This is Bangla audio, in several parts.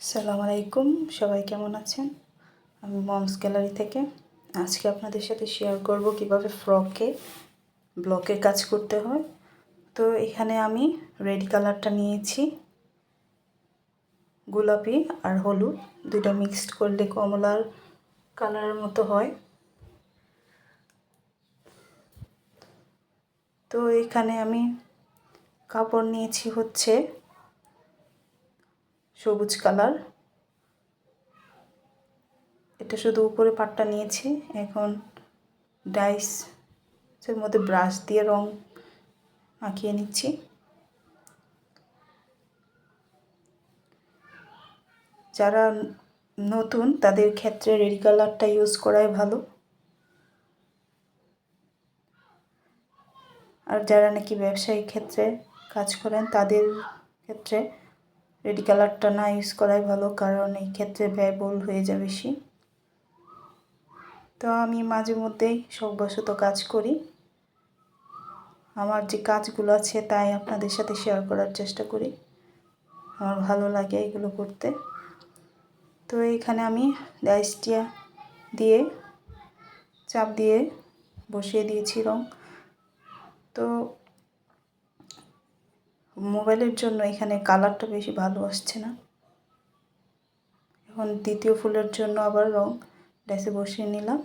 আসসালামু আলাইকুম, সবাই কেমন আছেন? আমি মমস গ্যালারি থেকে আজকে আপনাদের সাথে শেয়ার করব কিভাবে ফ্রকে ব্লকের কাজ করতে হয়। তো এখানে আমি রেড কালারটা নিয়েছি, গোলাপি আর হলুদ দুইটা মিক্সড করলে কমলার কালারের মতো হয়। তো এখানে আমি কাপড় নিয়েছি হচ্ছে সবুজ কালার, এটা শুধু উপরে পাটটা নিয়েছি। এখন ডাইসের মধ্যে ব্রাশ দিয়ে রং আঁকিয়ে নিচ্ছি। যারা নতুন তাদের ক্ষেত্রে রেড কালারটা ইউজ করাই ভালো, আর যারা নাকি ব্যবসায়িক ক্ষেত্রে কাজ করেন তাদের ক্ষেত্রে রেড কালারটা না ইউজ করাই ভালো, কারণ এই ক্ষেত্রে ব্যয়বহুল হয়ে যায় বেশি। তো আমি মাঝে মধ্যেই শখবশত কাজ করি, আমার যে কাজগুলো আছে তাই আপনাদের সাথে শেয়ার করার চেষ্টা করি, আমার ভালো লাগে এগুলো করতে। তো এইখানে আমি ডাইসটা দিয়ে চাপ দিয়ে বসিয়ে দিয়েছি রং। তো মোবাইলের জন্য এখানে কালারটা বেশি ভালো আসছে না। এখন দ্বিতীয় ফুলের জন্য আবার রং ডাইসে বসিয়ে নিলাম,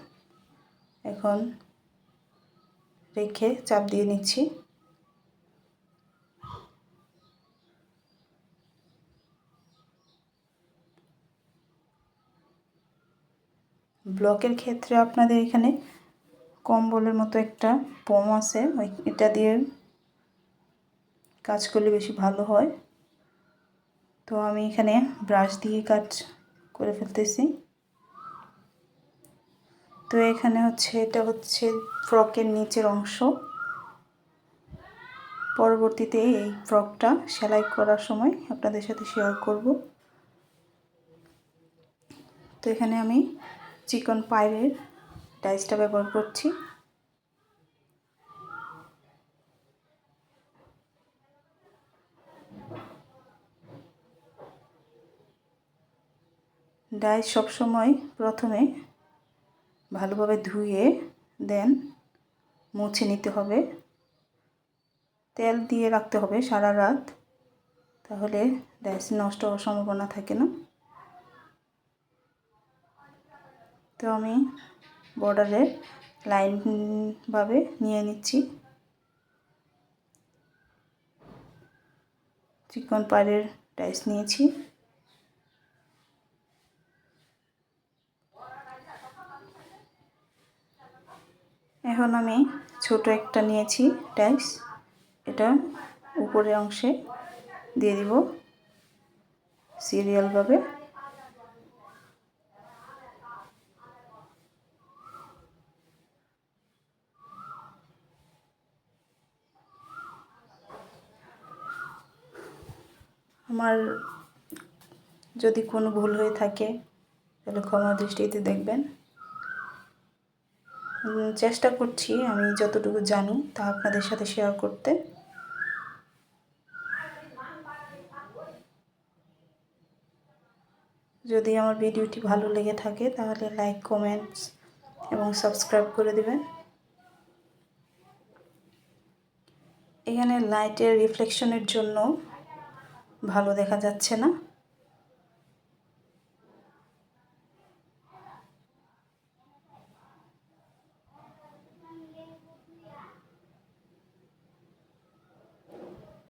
এখন রেখে চাপ দিয়ে নিচ্ছি। ব্লকের ক্ষেত্রে আপনাদের এখানে কম্বলের মতো একটা পম আছে, এটা দিয়ে কাজ করলে বেশি ভালো হয়। তো আমি এখানে ব্রাশ দিয়ে কাজ করে ফেলতেছি। তো এখানে এটা হচ্ছে ফ্রকের নিচের অংশ। পরবর্তীতে এই ফ্রকটা সেলাই করার সময় আপনাদের সাথে শেয়ার করব। তো এখানে আমি চিকন পাইরের ডাইসটা ব্যবহার করছি। ডাইস সবসময় প্রথমে ভালোভাবে ধুয়ে দেন মুছে নিতে হবে, তেল দিয়ে রাখতে হবে সারা রাত, তাহলে ডাইস নষ্ট হওয়ার সম্ভাবনা থাকে না। তো আমি বর্ডারে লাইনভাবে নিয়ে নিচ্ছি। চিকন পাড়ের ডাইস নিয়েছি। এখন আমি ছোট একটা নিয়েছি ডাইস, এটা উপরের অংশে দিয়ে দিব সিরিয়ালভাবে। আমার যদি কোনো ভুল হয়ে থাকে তাহলে ক্ষমা দৃষ্টিতে দেখবেন। চেষ্টা করছি আমি যতটুকু জানি তা আপনাদের সাথে শেয়ার করতে। যদি আমার ভিডিওটি ভালো লেগে থাকে তাহলে লাইক, কমেন্টস এবং সাবস্ক্রাইব করে দেবেন। এখানে লাইটের রিফ্লেকশনের জন্য ভালো দেখা যাচ্ছে না,